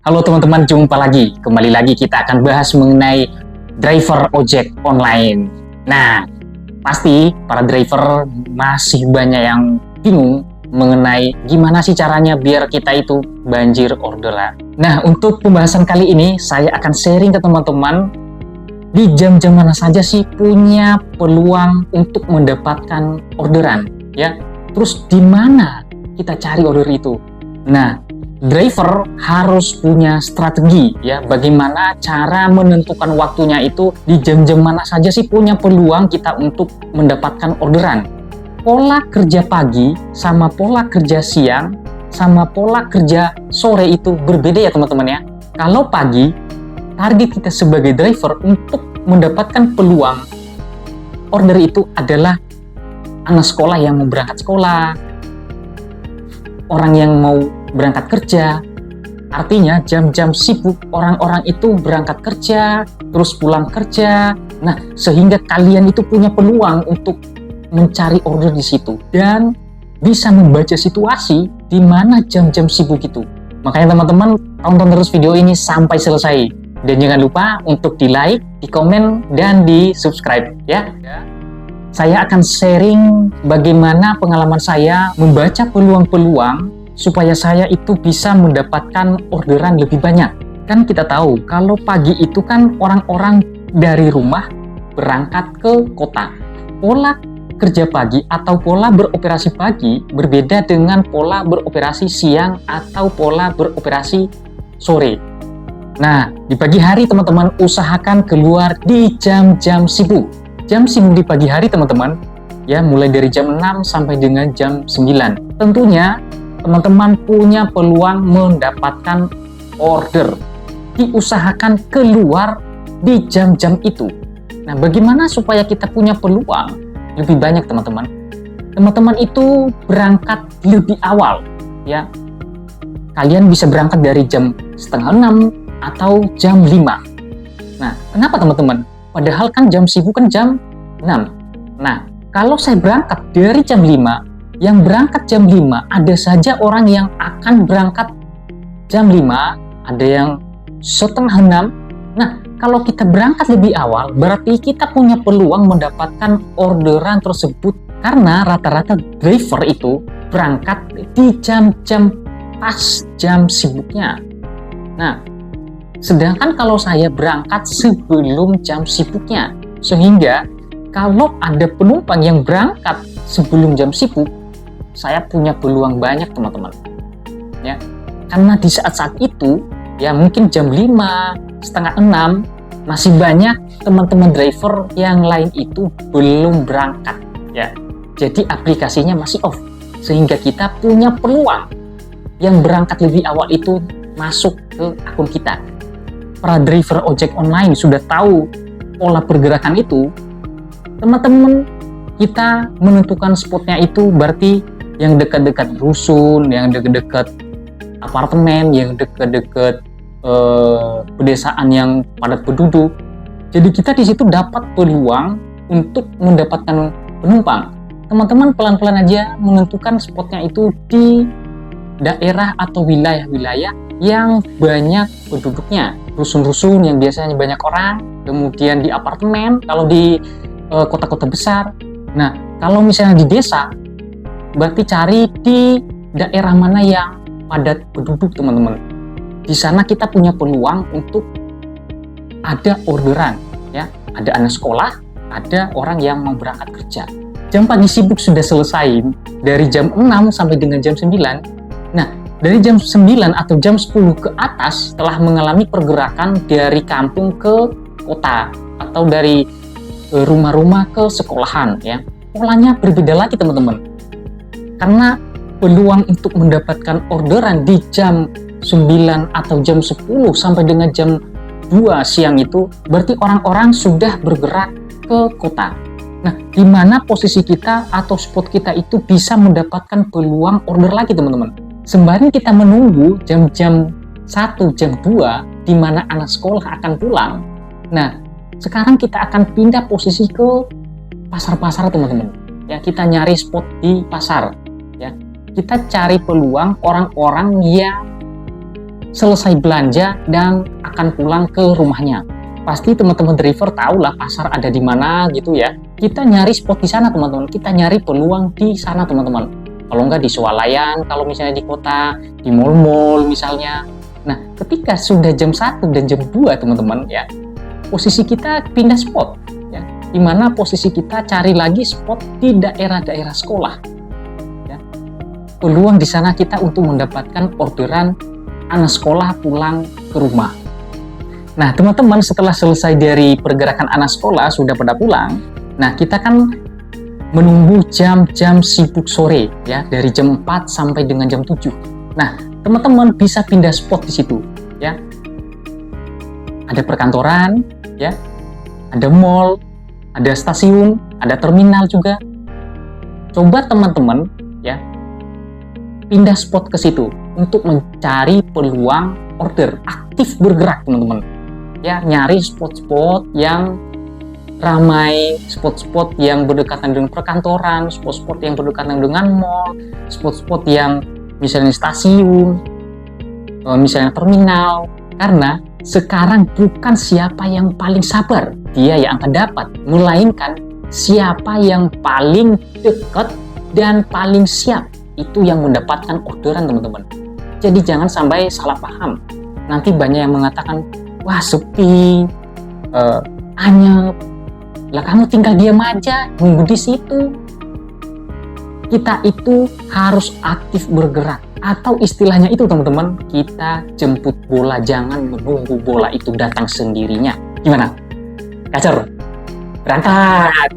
Halo teman-teman, jumpa lagi. Kembali lagi kita akan bahas mengenai driver ojek online. Nah, pasti para driver masih banyak yang bingung mengenai gimana sih caranya biar kita itu banjir orderan. Nah, untuk pembahasan kali ini saya akan sharing ke teman-teman di jam-jam mana saja sih punya peluang untuk mendapatkan orderan, ya. Terus di mana kita cari order itu? Nah, driver harus punya strategi, ya, bagaimana cara menentukan waktunya itu di jam-jam mana saja sih punya peluang kita untuk mendapatkan orderan. Pola kerja pagi sama pola kerja siang sama pola kerja sore itu berbeda ya teman-teman ya. Kalau pagi, target kita sebagai driver untuk mendapatkan peluang order itu adalah anak sekolah yang mau berangkat sekolah, orang yang mau berangkat kerja. Artinya jam-jam sibuk orang-orang itu berangkat kerja, terus pulang kerja. Nah, sehingga kalian itu punya peluang untuk mencari order di situ dan bisa membaca situasi di mana jam-jam sibuk itu. Makanya teman-teman tonton terus video ini sampai selesai. Dan jangan lupa untuk di-like, di-komen, dan di-subscribe ya. Saya akan sharing bagaimana pengalaman saya membaca peluang-peluang supaya saya itu bisa mendapatkan orderan lebih banyak. Kan kita tahu kalau pagi itu kan orang-orang dari rumah berangkat ke kota. Pola kerja pagi atau pola beroperasi pagi berbeda dengan pola beroperasi siang atau pola beroperasi sore. Nah, di pagi hari teman-teman usahakan keluar di jam-jam sibuk. Jam sibuk di pagi hari teman-teman, ya, mulai dari jam 6 sampai dengan jam 9. Tentunya teman-teman punya peluang mendapatkan order. Diusahakan keluar di jam-jam itu. Nah, bagaimana supaya kita punya peluang lebih banyak teman-teman? Teman-teman itu berangkat lebih awal, ya. Kalian bisa berangkat dari jam setengah 6 atau jam 5. Nah, kenapa teman-teman? Padahal kan jam sibuk kan jam 6. Nah, kalau saya berangkat dari jam 5, yang berangkat jam 5, ada saja orang yang akan berangkat jam 5, ada yang setengah 6. Nah, kalau kita berangkat lebih awal, berarti kita punya peluang mendapatkan orderan tersebut. Karena rata-rata driver itu berangkat di jam-jam pas jam sibuknya. Nah, sedangkan kalau saya berangkat sebelum jam sibuknya, sehingga kalau ada penumpang yang berangkat sebelum jam sibuk, saya punya peluang banyak teman-teman, ya. Karena di saat-saat itu, ya mungkin jam 5, setengah 6, masih banyak teman-teman driver yang lain itu belum berangkat, ya. Jadi aplikasinya masih off, sehingga kita punya peluang yang berangkat lebih awal itu masuk ke akun kita. Para driver ojek online sudah tahu pola pergerakan itu. Teman-teman, kita menentukan spotnya itu berarti yang dekat-dekat rusun, yang dekat-dekat apartemen, yang dekat-dekat pedesaan yang padat penduduk. Jadi kita di situ dapat peluang untuk mendapatkan penumpang. Teman-teman pelan-pelan aja menentukan spotnya itu di daerah atau wilayah-wilayah yang banyak penduduknya. Rusun-rusun yang biasanya banyak orang, kemudian di apartemen kalau di kota-kota besar. Nah, kalau misalnya di desa, berarti cari di daerah mana yang padat penduduk teman-teman. Di sana kita punya peluang untuk ada orderan, ya. Ada anak sekolah, ada orang yang mau berangkat kerja. Jam pagi sibuk sudah selesai dari jam 6 sampai dengan jam 9. Nah, dari jam 9 atau jam 10 ke atas telah mengalami pergerakan dari kampung ke kota atau dari rumah-rumah ke sekolahan, ya. Polanya berbeda lagi teman-teman. Karena peluang untuk mendapatkan orderan di jam 9 atau jam 10 sampai dengan jam 2 siang itu berarti orang-orang sudah bergerak ke kota. Nah, di mana posisi kita atau spot kita itu bisa mendapatkan peluang order lagi teman-teman. Sembari kita menunggu jam-jam 1, jam 2 di mana anak sekolah akan pulang. Nah, sekarang kita akan pindah posisi ke pasar-pasar teman-teman. Ya, kita nyari spot di pasar, ya. Kita cari peluang orang-orang yang selesai belanja dan akan pulang ke rumahnya. Pasti teman-teman driver tahu lah pasar ada di mana gitu ya. Kita nyari spot di sana teman-teman, kita nyari peluang di sana teman-teman. Kalau nggak di swalayan, kalau misalnya di kota, di mall-mall misalnya. Nah, ketika sudah jam 1 dan jam 2 teman-teman ya, posisi kita pindah spot ya. Dimana posisi kita cari lagi spot di daerah-daerah sekolah. Ya. Peluang di sana kita untuk mendapatkan orderan anak sekolah pulang ke rumah. Nah, teman-teman, setelah selesai dari pergerakan anak sekolah sudah pada pulang, nah kita kan menunggu jam-jam sibuk sore ya, dari jam 4 sampai dengan jam 7. Nah, teman-teman bisa pindah spot di situ ya. Ada perkantoran ya, ada mall, ada stasiun, ada terminal juga. Coba teman-teman ya pindah spot ke situ untuk mencari peluang order, aktif bergerak teman-teman. Ya, nyari spot-spot yang ramai, spot-spot yang berdekatan dengan perkantoran, spot-spot yang berdekatan dengan mall, spot-spot yang misalnya stasiun, misalnya terminal. Karena sekarang bukan siapa yang paling sabar dia yang akan dapat, melainkan siapa yang paling dekat dan paling siap itu yang mendapatkan orderan teman-teman. Jadi jangan sampai salah paham. Nanti banyak yang mengatakan, wah sepi, anyep, lah kamu tinggal diam aja, nunggu di situ. Kita itu harus aktif bergerak, atau istilahnya itu teman-teman, kita jemput bola, jangan menunggu bola itu datang sendirinya. Gimana? Gacor? Berangkat!